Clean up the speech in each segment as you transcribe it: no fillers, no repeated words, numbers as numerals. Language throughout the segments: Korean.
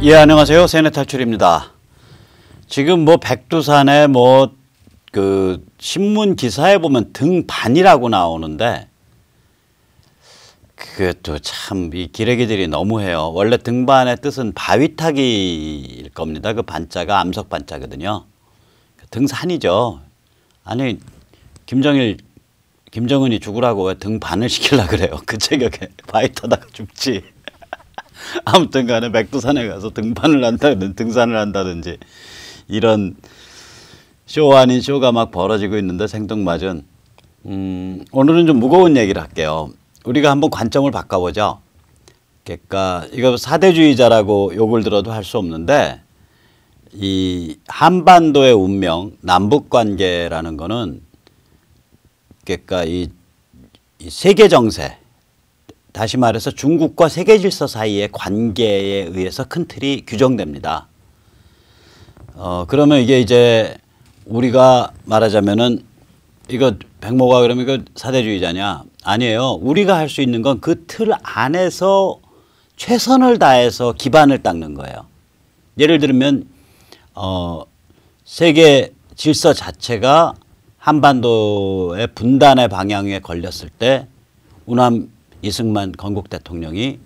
예, 안녕하세요. 세뇌탈출입니다. 지금 뭐 백두산에 뭐 그 신문 기사에 보면 등반이라고 나오는데 그것도 참 이 기레기들이 너무해요. 원래 등반의 뜻은 바위 타기일 겁니다. 그 반자가 암석 반자거든요. 등산이죠. 아니 김정은이 죽으라고 왜 등반을 시키려고 그래요. 그 체격에 바위 타다가 죽지. 아무튼 간에 백두산에 가서 등반을 한다든지 등산을 한다든지 이런 쇼 아닌 쇼가 막 벌어지고 있는데 생뚱맞은 오늘은 좀 무거운 얘기를 할게요. 우리가 한번 관점을 바꿔보죠. 그러니까 이거 사대주의자라고 욕을 들어도 할 수 없는데 이 한반도의 운명, 남북관계라는 거는 그러니까 이 세계 정세, 다시 말해서 중국과 세계 질서 사이의 관계에 의해서 큰 틀이 규정됩니다. 그러면 이게 이제 우리가 말하자면은 이거 백모가 그러면 이거 사대주의자냐? 아니에요. 우리가 할 수 있는 건 그 틀 안에서 최선을 다해서 기반을 닦는 거예요. 예를 들면 세계 질서 자체가 한반도의 분단의 방향에 걸렸을 때 우남 이승만 건국 대통령이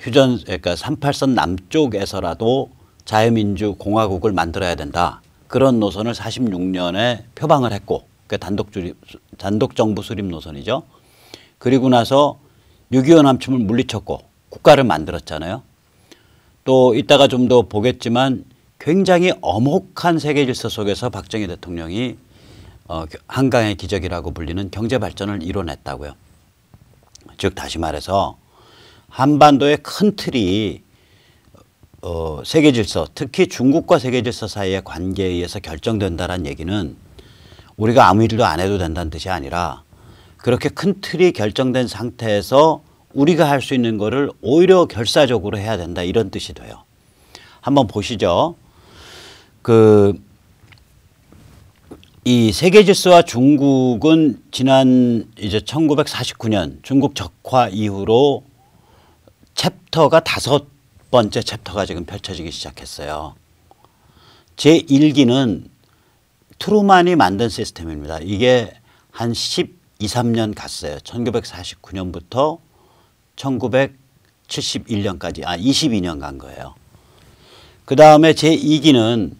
그러니까 38선 남쪽에서라도 자유민주 공화국을 만들어야 된다. 그런 노선을 46년에 표방을 했고 단독 정부 수립 노선이죠. 그리고 나서 6.25 남침을 물리쳤고 국가를 만들었잖아요. 또 이따가 좀 더 보겠지만 굉장히 엄혹한 세계 질서 속에서 박정희 대통령이 한강의 기적이라고 불리는 경제 발전을 이뤄냈다고요. 즉 다시 말해서 한반도의 큰 틀이 세계 질서, 특히 중국과 세계 질서 사이의 관계에 의해서 결정된다는 얘기는 우리가 아무 일도 안 해도 된다는 뜻이 아니라 그렇게 큰 틀이 결정된 상태에서 우리가 할 수 있는 거를 오히려 결사적으로 해야 된다 이런 뜻이 돼요. 한번 보시죠. 이 세계 질서와 중국은 지난 이제 1949년 중국 적화 이후로 챕터가 5번째 챕터가 지금 펼쳐지기 시작했어요. 제1기는 트루만이 만든 시스템입니다. 이게 한 12~13년 갔어요. 1949년부터 1971년까지 22년 간 거예요. 그 다음에 제2기는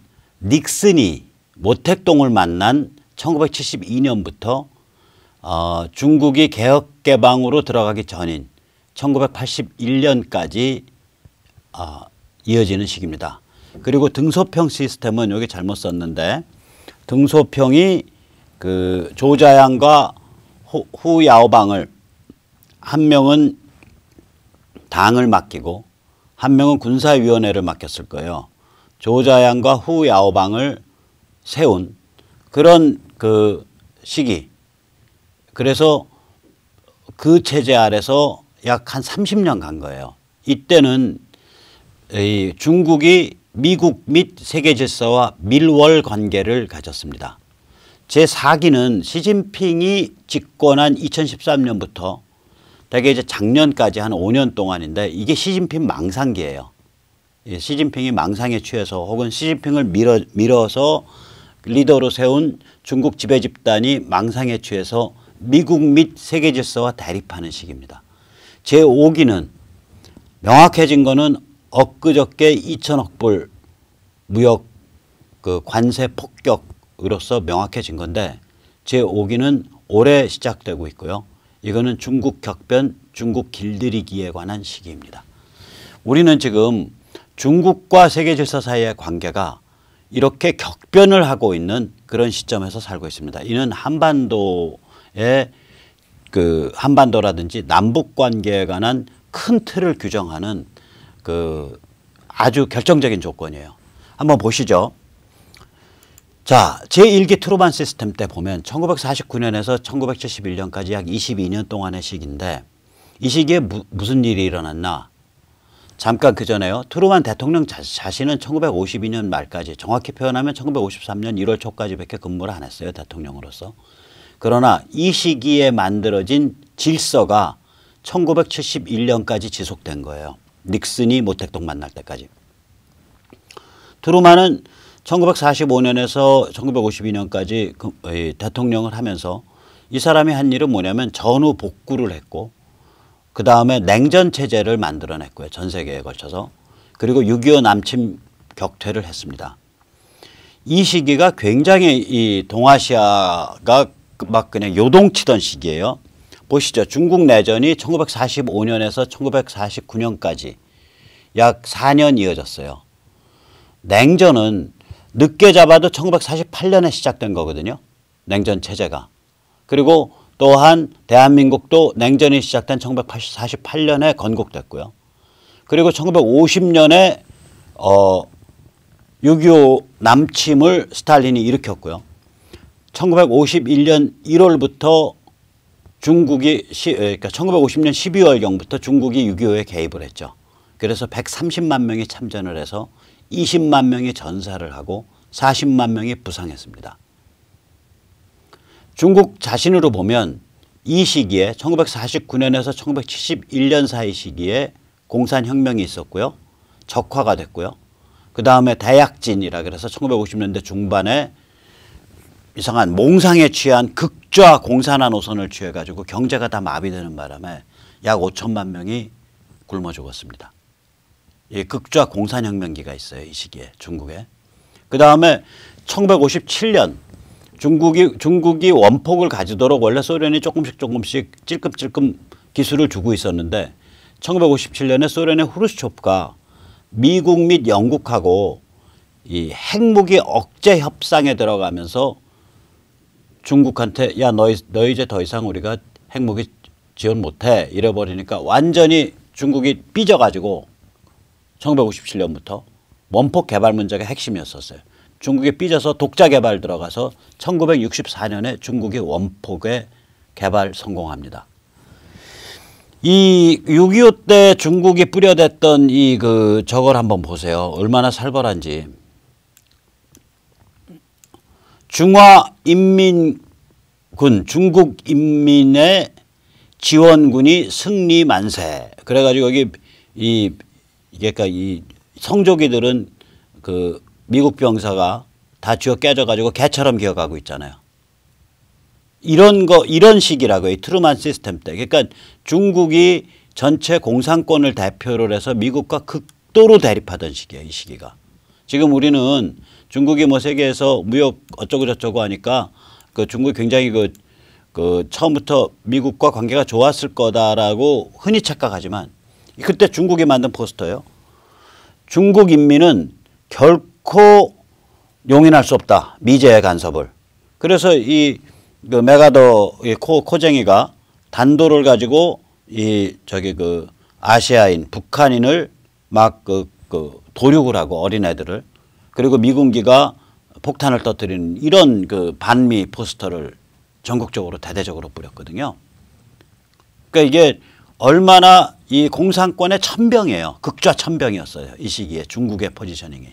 닉슨이 모택동을 만난 1972년부터 중국이 개혁개방으로 들어가기 전인 1981년까지 이어지는 시기입니다. 그리고 등소평 시스템은 여기 잘못 썼는데 등소평이 그 조자양과 후야오방을 한 명은 당을 맡기고 한 명은 군사위원회를 맡겼을 거예요. 조자양과 후야오방을 세운 그런 그 시기. 그래서 그 체제 아래서 약 한 30년 간 거예요. 이때는 이 중국이 미국 및 세계 질서와 밀월 관계를 가졌습니다. 제4기는 시진핑이 집권한 2013년부터 대개 이제 작년까지 한 5년 동안인데 이게 시진핑 망상기예요. 시진핑이 망상에 취해서 혹은 시진핑을 밀어서 리더로 세운 중국 지배 집단이 망상에 취해서 미국 및 세계 질서와 대립하는 시기입니다. 제5기는 명확해진 거는 엊그저께 2천억 불 무역 그 관세 폭격으로서 명확해진 건데 제5기는 올해 시작되고 있고요. 이거는 중국 격변, 중국 길들이기에 관한 시기입니다. 우리는 지금 중국과 세계 질서 사이의 관계가 이렇게 격변을 하고 있는 그런 시점에서 살고 있습니다. 이는 한반도라든지 남북 관계에 관한 큰 틀을 규정하는 그 아주 결정적인 조건이에요. 한번 보시죠. 자, 제1기 트루만 시스템 때 보면 1949년에서 1971년까지 약 22년 동안의 시기인데 이 시기에 무슨 일이 일어났나? 잠깐 그 전에요. 트루만 대통령 자신은 1952년 말까지 정확히 표현하면 1953년 1월 초까지밖에 근무를 안 했어요. 대통령으로서. 그러나 이 시기에 만들어진 질서가 1971년까지 지속된 거예요. 닉슨이 모택동 만날 때까지. 트루만은 1945년에서 1952년까지 대통령을 하면서 이 사람이 한 일은 뭐냐면 전후 복구를 했고 그 다음에 냉전 체제를 만들어냈고요. 전 세계에 걸쳐서. 그리고 6.25 남침 격퇴를 했습니다. 이 시기가 굉장히 이 동아시아가 막 그냥 요동치던 시기예요. 보시죠. 중국 내전이 1945년에서 1949년까지 약 4년 이어졌어요. 냉전은 늦게 잡아도 1948년에 시작된 거거든요. 냉전 체제가. 그리고 또한 대한민국도 냉전이 시작된 1948년에 건국됐고요. 그리고 1950년에 6.25 남침을 스탈린이 일으켰고요. 1951년 1월부터 중국이 그러니까 1950년 12월경부터 중국이 6.25에 개입을 했죠. 그래서 130만 명이 참전을 해서 20만 명이 전사를 하고 40만 명이 부상했습니다. 중국 자신으로 보면 이 시기에 1949년에서 1971년 사이 시기에 공산혁명이 있었고요. 적화가 됐고요. 그 다음에 대약진이라 그래서 1950년대 중반에 이상한 몽상에 취한 극좌 공산화 노선을 취해가지고 경제가 다 마비되는 바람에 약 5천만 명이 굶어 죽었습니다. 이 극좌 공산혁명기가 있어요. 이 시기에 중국에. 그 다음에 1957년 중국이 원폭을 가지도록 원래 소련이 조금씩 찔끔찔끔 기술을 주고 있었는데 1957년에 소련의 후르시초프가 미국 및 영국하고 이 핵무기 억제 협상에 들어가면서 중국한테 야 너 이제 더 이상 우리가 핵무기 지원 못해 이래버리니까 완전히 중국이 삐져가지고 1957년부터 원폭 개발 문제가 핵심이었었어요. 중국이 삐져서 독자 개발 들어가서 1964년에 중국이 원폭의 개발 성공합니다. 이 6.25 때 중국이 뿌려댔던 저걸 한번 보세요. 얼마나 살벌한지. 중화인민군, 중국 인민의 지원군이 승리 만세. 그래가지고 여기 그러니까 이 성조기들은 그 미국 병사가 다 쥐어 깨져가지고 개처럼 기어가고 있잖아요. 이런 식이라고요. 이 트루만 시스템 때. 그러니까 중국이 전체 공산권을 대표를 해서 미국과 극도로 대립하던 시기예요. 이 시기가. 지금 우리는 중국이 뭐 세계에서 무역 어쩌고 저쩌고 하니까 그 중국이 굉장히 그 처음부터 미국과 관계가 좋았을 거다라고 흔히 착각하지만 그때 중국이 만든 포스터예요. 중국 인민은 결코 용인할 수 없다. 미제의 간섭을. 그래서 그 메가더 코쟁이가 단도를 가지고 아시아인 북한인을 막 도륙을 하고 어린애들을 그리고 미군기가 폭탄을 터뜨리는 이런 그 반미 포스터를 전국적으로 대대적으로 뿌렸거든요. 그러니까 이게 얼마나 이 공산권의 천병이에요. 극좌 천병이었어요. 이 시기에 중국의 포지셔닝이.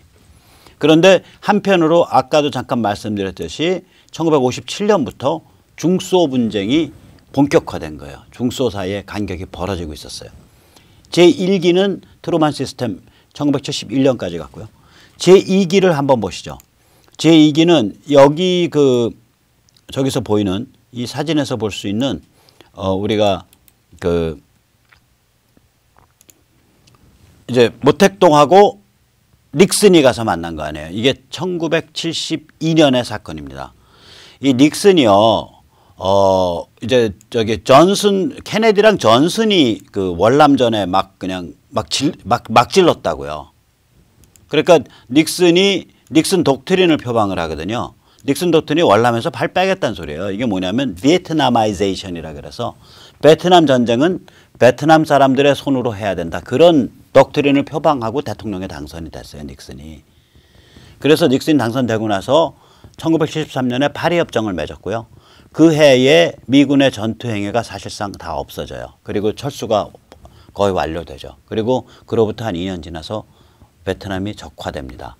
그런데 한편으로 아까도 잠깐 말씀드렸듯이 1957년부터 중소 분쟁이 본격화된 거예요. 중소 사이에 간격이 벌어지고 있었어요. 제1기는 트루만 시스템 1971년까지 갔고요. 제2기를 한번 보시죠. 제2기는 여기 저기서 보이는 이 사진에서 볼 수 있는 우리가 이제 모택동하고 닉슨이 가서 만난 거 아니에요. 이게 1972년의 사건입니다. 이 닉슨이요, 이제 케네디랑 존슨이 그 월남전에 막 질렀다고요. 그러니까 닉슨 독트린을 표방을 하거든요. 닉슨 독트린이 월남에서 발 빼겠다는 소리예요. 이게 뭐냐면 비에트나마이제이션이라 그래서 베트남 전쟁은 베트남 사람들의 손으로 해야 된다. 그런 독트린을 표방하고 대통령에 당선이 됐어요. 닉슨이. 그래서 닉슨이 당선되고 나서 1973년에 파리협정을 맺었고요. 그 해에 미군의 전투행위가 사실상 다 없어져요. 그리고 철수가 거의 완료되죠. 그리고 그로부터 한 2년 지나서 베트남이 적화됩니다.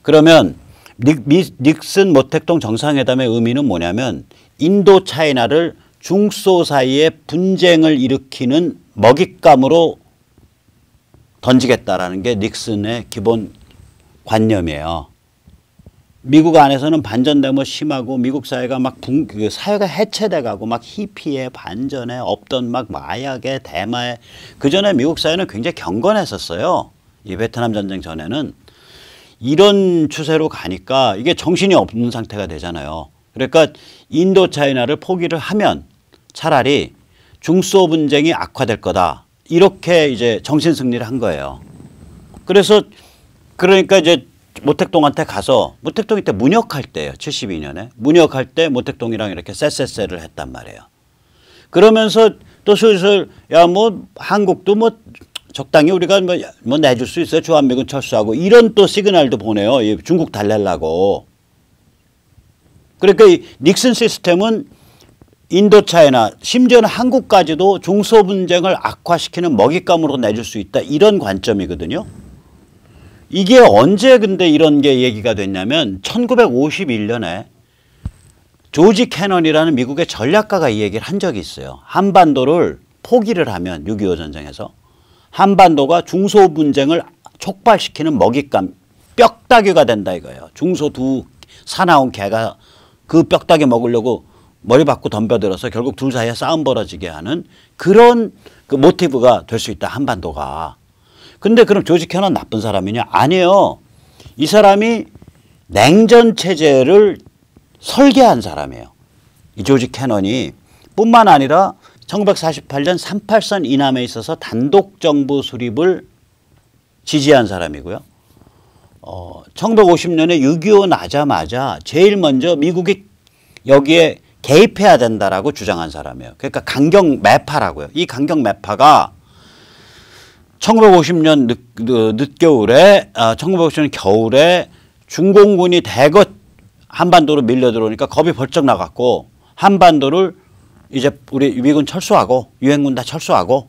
그러면 닉슨 모택동 정상회담의 의미는 뭐냐면 인도 차이나를 중소 사이에 분쟁을 일으키는 먹잇감으로 던지겠다라는 게 닉슨의 기본 관념이에요. 미국 안에서는 반전되면 심하고 미국 사회가 막 그 사회가 해체돼 가고 막 히피에 반전에 없던 막 마약에 대마에 그전에 미국 사회는 굉장히 경건했었어요. 이 베트남 전쟁 전에는 이런 추세로 가니까 이게 정신이 없는 상태가 되잖아요. 그러니까 인도 차이나를 포기를 하면 차라리 중소 분쟁이 악화될 거다. 이렇게 이제 정신 승리를 한 거예요. 그래서 그러니까 이제 모택동한테 가서 모택동이 때 문역할 때예요. 72년에. 문역할 때 모택동이랑 이렇게 쎄쎄쎄를 했단 말이에요. 그러면서 또 슬슬 야 뭐 한국도 뭐 적당히 우리가 뭐 내줄 수 있어요. 주한미군 철수하고 이런 또 시그널도 보내요. 중국 달래려고. 그러니까 이 닉슨 시스템은 인도 차이나 심지어는 한국까지도 중소 분쟁을 악화시키는 먹잇감으로 내줄 수 있다. 이런 관점이거든요. 이게 언제 근데 이런 게 얘기가 됐냐면 1951년에 조지 캐넌이라는 미국의 전략가가 이 얘기를 한 적이 있어요. 한반도를 포기를 하면 6.25 전쟁에서 한반도가 중소 분쟁을 촉발시키는 먹잇감, 뼈다귀가 된다 이거예요. 중소 두 사나운 개가 그 뼈다귀 먹으려고 머리 받고 덤벼들어서 결국 둘 사이에 싸움 벌어지게 하는 그런 그 모티브가 될 수 있다. 한반도가. 근데 그럼 조지 캐넌 나쁜 사람이냐? 아니에요. 이 사람이 냉전 체제를 설계한 사람이에요. 이 조지 캐넌이 뿐만 아니라 1948년 38선 이남에 있어서 단독 정부 수립을 지지한 사람이고요. 1950년에 6.25 나자마자 제일 먼저 미국이 여기에 개입해야 된다라고 주장한 사람이에요. 그러니까 강경 매파라고요. 이 강경 매파가 1950년 늦겨울에 1950년 겨울에 중공군이 대거 한반도로 밀려 들어오니까 겁이 벌쩍 나갔고 한반도를 이제 우리 미군 철수하고 유엔군 다 철수하고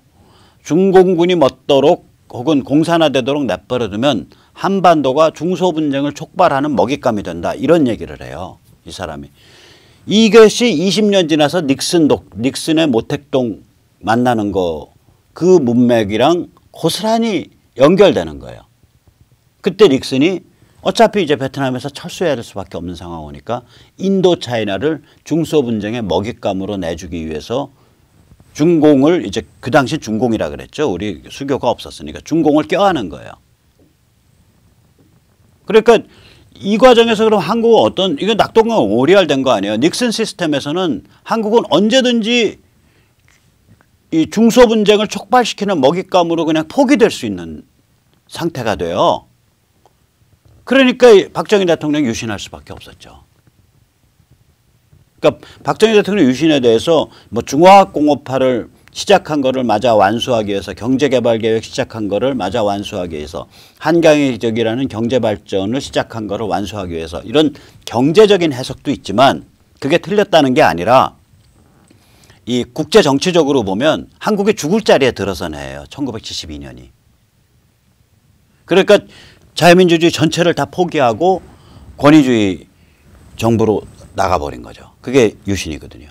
중공군이 멋도록 혹은 공산화되도록 내버려두면 한반도가 중소분쟁을 촉발하는 먹잇감이 된다. 이런 얘기를 해요. 이 사람이. 이것이 20년 지나서 닉슨의 모택동 만나는 거 그 문맥이랑 고스란히 연결되는 거예요. 그때 닉슨이 어차피 이제 베트남에서 철수해야 될 수밖에 없는 상황 오니까 인도 차이나를 중소 분쟁의 먹잇감으로 내주기 위해서 중공을 이제 그 당시 중공이라 그랬죠. 우리 수교가 없었으니까 중공을 껴안은 거예요. 그러니까 이 과정에서 그럼 한국은 어떤 이건 낙동강 오리알된 거 아니에요. 닉슨 시스템에서는 한국은 언제든지 이 중소 분쟁을 촉발시키는 먹잇감으로 그냥 포기될 수 있는 상태가 돼요. 그러니까 박정희 대통령이 유신할 수밖에 없었죠. 그러니까 박정희 대통령 유신에 대해서 뭐 중화학공업화를 시작한 거를 마저 완수하기 위해서 경제개발계획 시작한 거를 마저 완수하기 위해서 한강의 기적이라는 경제발전을 시작한 거를 완수하기 위해서 이런 경제적인 해석도 있지만 그게 틀렸다는 게 아니라 이 국제 정치적으로 보면 한국이 죽을 자리에 들어선 해예요. 1972년이. 그러니까 자유민주주의 전체를 다 포기하고 권위주의 정부로 나가버린 거죠. 그게 유신이거든요.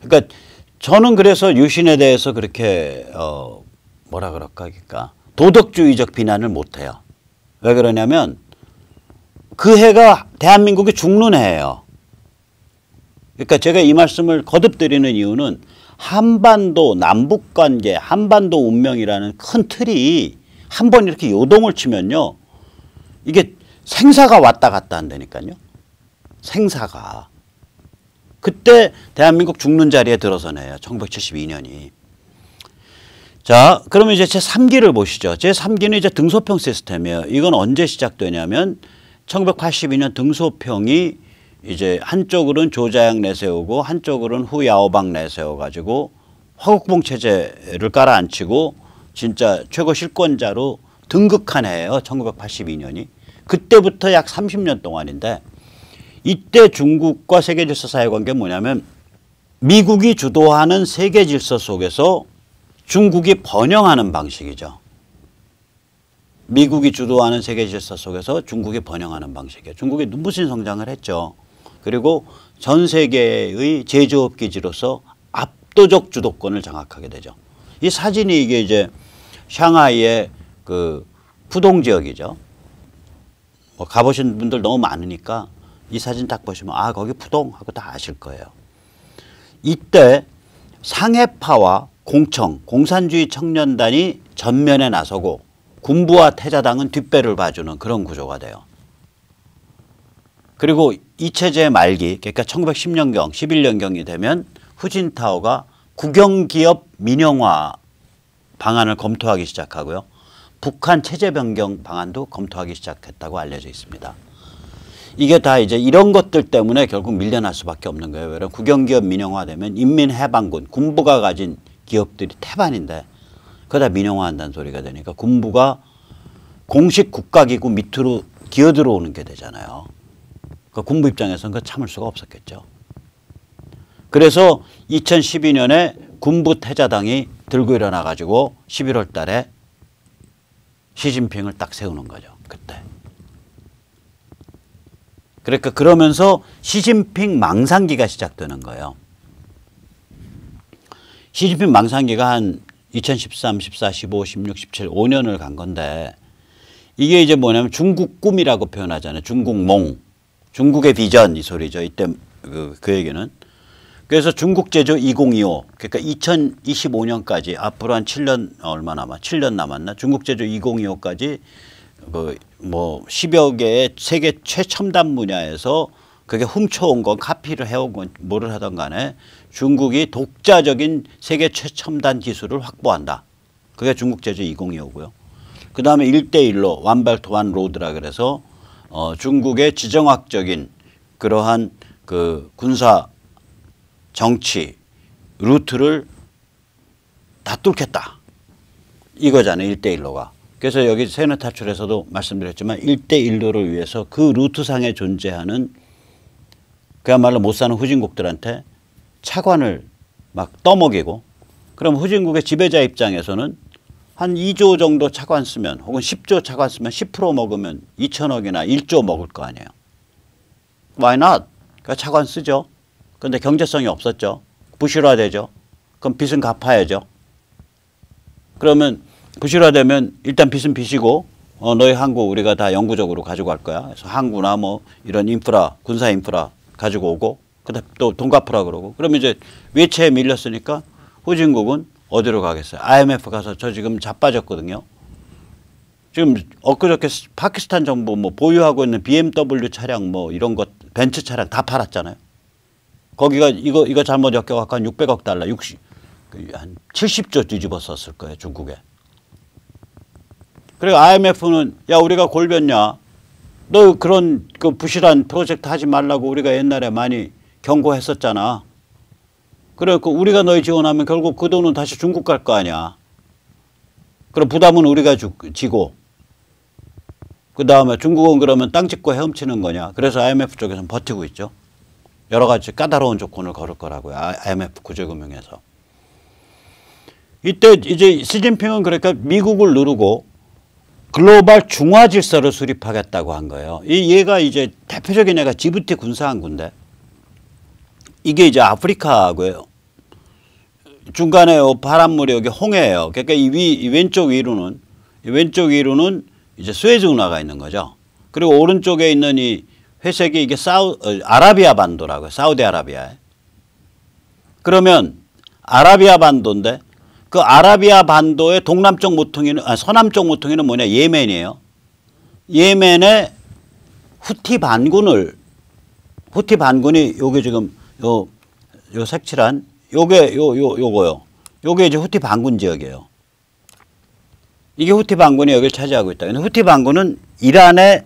그러니까 저는 그래서 유신에 대해서 그렇게 뭐라 그럴까 도덕주의적 비난을 못해요. 왜 그러냐면 그 해가 대한민국이 죽는 해예요. 그러니까 제가 이 말씀을 거듭 드리는 이유는 한반도 남북관계 한반도 운명이라는 큰 틀이 한번 이렇게 요동을 치면요. 이게 생사가 왔다 갔다 한다니까요. 생사가. 그때 대한민국 죽는 자리에 들어서네요. 1972년이. 자, 그러면 이제 제3기를 보시죠. 제3기는 이제 등소평 시스템이에요. 이건 언제 시작되냐면 1982년 등소평이 이제 한쪽으로는 조자양 내세우고 한쪽으로는 후야오방 내세워가지고 화국봉 체제를 깔아앉히고 진짜 최고 실권자로 등극한 해예요. 1982년이. 그때부터 약 30년 동안인데 이때 중국과 세계질서 사회관계는 뭐냐면 미국이 주도하는 세계질서 속에서 중국이 번영하는 방식이죠. 미국이 주도하는 세계질서 속에서 중국이 번영하는 방식이에요. 중국이 눈부신 성장을 했죠. 그리고 전 세계의 제조업 기지로서 압도적 주도권을 장악하게 되죠. 이 사진이 이게 이제 샹하이의 그 푸동 지역이죠. 뭐 가보신 분들 너무 많으니까 이 사진 딱 보시면 아 거기 푸동 하고 다 아실 거예요. 이때 상해파와 공청, 공산주의 청년단이 전면에 나서고 군부와 태자당은 뒷배를 봐주는 그런 구조가 돼요. 그리고 이 체제의 말기, 그러니까 1910년경, 11년경이 되면 후진타오가 국영기업 민영화 방안을 검토하기 시작하고요. 북한 체제 변경 방안도 검토하기 시작했다고 알려져 있습니다. 이게 다 이제 이런 것들 때문에 결국 밀려날 수밖에 없는 거예요. 왜냐하면 국영기업 민영화되면 인민해방군, 군부가 가진 기업들이 태반인데 그거 다 민영화한다는 소리가 되니까 군부가 공식 국가기구 밑으로 기어들어오는 게 되잖아요. 그 군부 입장에서는 그거 참을 수가 없었겠죠. 그래서 2012년에 군부 태자당이 들고 일어나 가지고 11월 달에 시진핑을 딱 세우는 거죠. 그때. 그러니까 그러면서 시진핑 망상기가 시작되는 거예요. 시진핑 망상기가 한 2013, 14, 15, 16, 17, 5년을 간 건데 이게 이제 뭐냐면 중국 꿈이라고 표현하잖아요. 중국 몽. 중국의 비전 이 소리죠. 이때 그 얘기는. 그래서 중국 제조 2025 그러니까 2025년까지 앞으로 한 7년 얼마 남아 7년 남았나 중국 제조 2025까지 그 뭐 10여 개의 세계 최첨단 분야에서 그게 훔쳐온 건 카피를 해온 건 뭐를 하던 간에 중국이 독자적인 세계 최첨단 기술을 확보한다. 그게 중국 제조 2025고요. 그다음에 1대1로 완벨트 완 로드라 그래서 중국의 지정학적인 그러한 그 군사 정치 루트를 다 뚫겠다. 이거잖아요. 1대1로가. 그래서 여기 세너 탈출에서도 말씀드렸지만 1대1로를 위해서 그 루트상에 존재하는 그야말로 못 사는 후진국들한테 차관을 막 떠먹이고 그럼 후진국의 지배자 입장에서는 한 2조 정도 차관 쓰면 혹은 10조 차관 쓰면 10% 먹으면 2천억이나 1조 먹을 거 아니에요. Why not? 그러니까 차관 쓰죠. 그런데 경제성이 없었죠. 부실화되죠. 그럼 빚은 갚아야죠. 그러면 부실화되면 일단 빚은 빚이고 너희 항구 우리가 다 영구적으로 가지고 갈 거야. 그래서 항구나 뭐 이런 인프라 군사 인프라 가지고 오고 그다음 또 돈 갚으라 그러고 그러면 이제 외채에 밀렸으니까 후진국은 어디로 가겠어요. IMF 가서 저 지금 자빠졌거든요. 지금 엊그저께 파키스탄 정부 뭐 보유하고 있는 BMW 차량 뭐 이런 것 벤츠 차량 다 팔았잖아요. 거기가 이거 잘못 엮여갖고 한 600억 달러, 한 70조 뒤집었었을 거예요, 중국에. 그리고 IMF는 야 우리가 골변냐, 너 그런 그 부실한 프로젝트 하지 말라고 우리가 옛날에 많이 경고했었잖아. 그래갖고 우리가 너희 지원하면 결국 그 돈은 다시 중국 갈 거 아니야. 그럼 부담은 우리가 지고 그 다음에 중국은 그러면 땅 짓고 헤엄치는 거냐. 그래서 IMF 쪽에서는 버티고 있죠. 여러 가지 까다로운 조건을 걸을 거라고요. IMF 구제금융에서. 이때 이제 시진핑은 그러니까 미국을 누르고 글로벌 중화 질서를 수립하겠다고 한 거예요. 얘가 이제 대표적인 애가 지부티 군사항구인데 이게 이제 아프리카고요. 중간에 바닷물이 여기 홍해예요. 그러니까 이 왼쪽 위로는 이제 스웨즈 운하가 있는 거죠. 그리고 오른쪽에 있는 이 회색이 이게 아라비아 반도라고요. 사우디아라비아에. 그러면 아라비아 반도인데 그 아라비아 반도의 동남쪽 모퉁이는 서남쪽 모퉁이는 뭐냐 예멘이에요. 예멘의 후티 반군이 요게 지금 요 색칠한 요거요. 요게 이제 후티 반군 지역이에요. 이게 후티 반군이 여기를 차지하고 있다. 근데 후티 반군은 이란의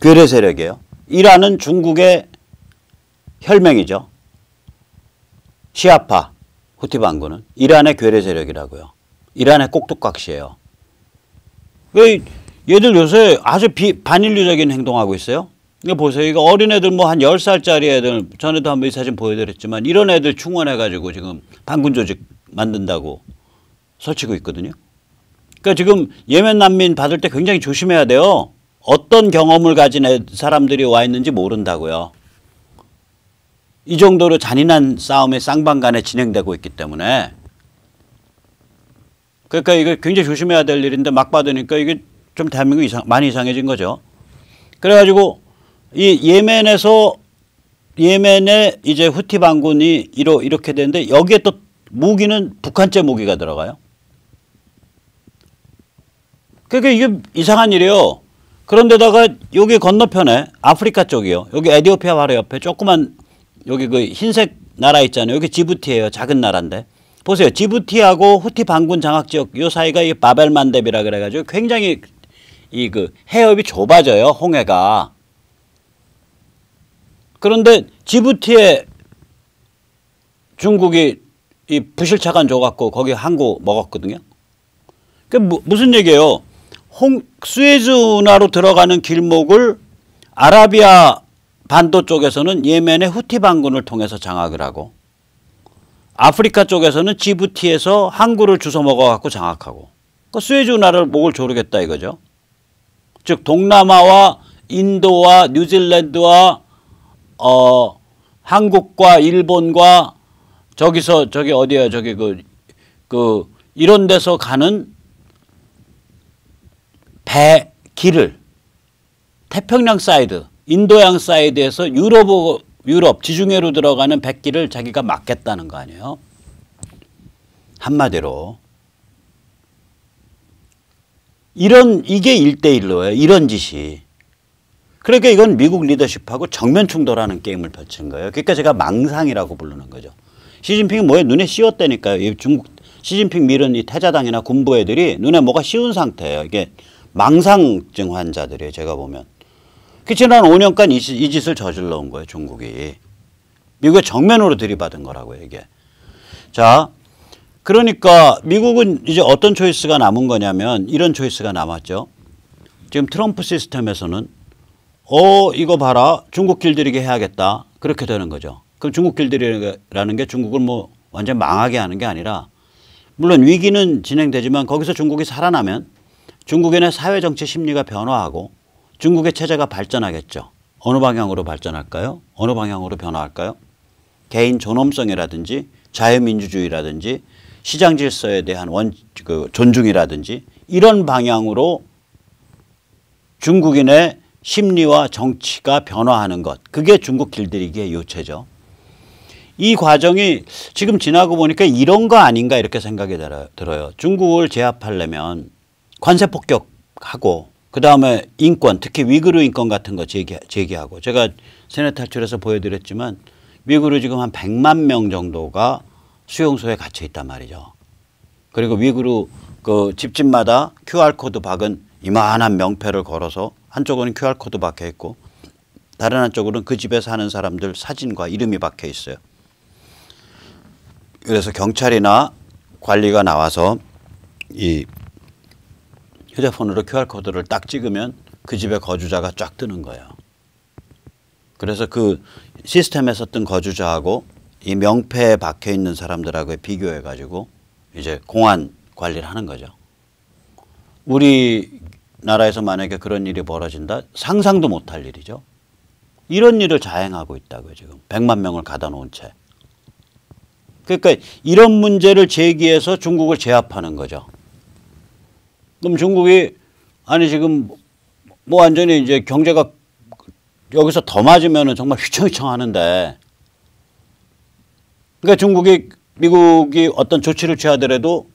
괴뢰 세력이에요. 이란은 중국의 혈맹이죠. 시아파 후티 반군은 이란의 괴뢰 세력이라고요. 이란의 꼭두각시예요. 얘들 요새 아주 반인류적인 행동하고 있어요. 이거 보세요. 이거 어린애들 뭐 한 10살짜리 애들 전에도 한번 이 사진 보여드렸지만 이런 애들 충원해가지고 지금 반군 조직 만든다고 설치고 있거든요. 그러니까 지금 예멘 난민 받을 때 굉장히 조심해야 돼요. 어떤 경험을 가진 사람들이 와 있는지 모른다고요. 이 정도로 잔인한 싸움이 쌍방간에 진행되고 있기 때문에 그러니까 이거 굉장히 조심해야 될 일인데 막 받으니까 이게 좀 대한민국이 많이 이상해진 거죠. 그래가지고 이 예멘에 이제 후티 반군이 이렇게 되는데 여기에 또 무기는 북한제 무기가 들어가요. 그러니까 이게 이상한 일이에요. 그런데다가 여기 건너편에 아프리카 쪽이요. 여기 에티오피아 바로 옆에 조그만 여기 그 흰색 나라 있잖아요. 여기 지부티예요. 작은 나라인데. 보세요. 지부티하고 후티 반군 장악 지역 요 사이가 이 바벨만뎁이라 그래가지고 굉장히 이 그 해협이 좁아져요. 홍해가. 그런데 지부티에 중국이 이 부실차관 줘갖고 거기 항구 먹었거든요. 그 무슨 얘기예요? 수에즈 운하로 들어가는 길목을 아라비아 반도 쪽에서는 예멘의 후티 반군을 통해서 장악을 하고 아프리카 쪽에서는 지부티에서 항구를 주워 먹어갖고 장악하고 그 수에즈 운하를 목을 조르겠다 이거죠. 즉 동남아와 인도와 뉴질랜드와 한국과 일본과 저기서 저기 어디야 저기 그 이런 데서 가는 배 길을 태평양 사이드, 인도양 사이드에서 유럽 지중해로 들어가는 백길을 자기가 막겠다는 거 아니에요. 한마디로 이게 1대1로예요. 이런 짓이. 그러니까 이건 미국 리더십하고 정면 충돌하는 게임을 펼친 거예요. 그러니까 제가 망상이라고 부르는 거죠. 시진핑이 뭐에 눈에 씌웠다니까요. 중국 시진핑 밀은 이 태자당이나 군부 애들이 눈에 뭐가 씌운 상태예요. 이게 망상증 환자들이에요. 제가 보면. 그 지난 5년간 이 짓을 저질러 온 거예요. 중국이. 미국의 정면으로 들이받은 거라고요. 이게. 자, 그러니까 미국은 이제 어떤 초이스가 남은 거냐면 이런 초이스가 남았죠. 지금 트럼프 시스템에서는 이거 봐라. 중국 길들이게 해야겠다. 그렇게 되는 거죠. 그럼 중국 길들이라는 게 중국을 뭐 완전 망하게 하는 게 아니라 물론 위기는 진행되지만 거기서 중국이 살아나면 중국인의 사회 정치 심리가 변화하고 중국의 체제가 발전하겠죠. 어느 방향으로 발전할까요? 어느 방향으로 변화할까요? 개인 존엄성이라든지 자유민주주의라든지 시장 질서에 대한 존중이라든지 이런 방향으로 중국인의 심리와 정치가 변화하는 것. 그게 중국 길들이기의 요체죠. 이 과정이 지금 지나고 보니까 이런 거 아닌가 이렇게 생각이 들어요. 중국을 제압하려면 관세 폭격하고 그다음에 인권, 특히 위구르 인권 같은 거 제기하고 제가 세뇌 탈출해서 보여드렸지만 위구르 지금 한 100만 명 정도가 수용소에 갇혀 있단 말이죠. 그리고 위구르 그 집집마다 QR코드 박은 이만한 명패를 걸어서 한쪽은 QR코드 박혀 있고 다른 한쪽으로는 그 집에 사는 사람들 사진과 이름이 박혀 있어요. 그래서 경찰이나 관리가 나와서 이 휴대폰으로 QR코드를 딱 찍으면 그 집의 거주자가 쫙 뜨는 거예요. 그래서 그 시스템에 썼던 거주자하고 이 명패에 박혀 있는 사람들하고 비교해 가지고 이제 공안 관리를 하는 거죠. 우리나라에서 만약에 그런 일이 벌어진다? 상상도 못할 일이죠. 이런 일을 자행하고 있다고요. 지금 100만 명을 가다 놓은 채. 그러니까 이런 문제를 제기해서 중국을 제압하는 거죠. 그럼 중국이 아니 지금 뭐 완전히 이제 경제가 여기서 더 맞으면은 정말 휘청휘청 하는데 그러니까 중국이 미국이 어떤 조치를 취하더라도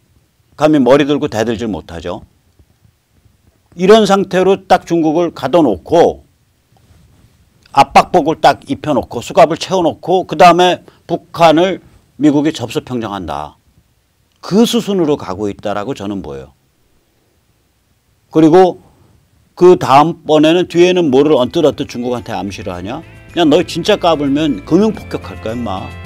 감히 머리 들고 대들질 못하죠. 이런 상태로 딱 중국을 가둬놓고 압박복을 딱 입혀놓고 수갑을 채워놓고 그다음에 북한을 미국이 접수평정한다. 그 수순으로 가고 있다라고 저는 보여요. 그리고 그 다음번에는 뒤에는 뭐를 언뜻 중국한테 암시를 하냐? 야, 너 진짜 까불면 금융폭격할 거야, 인마.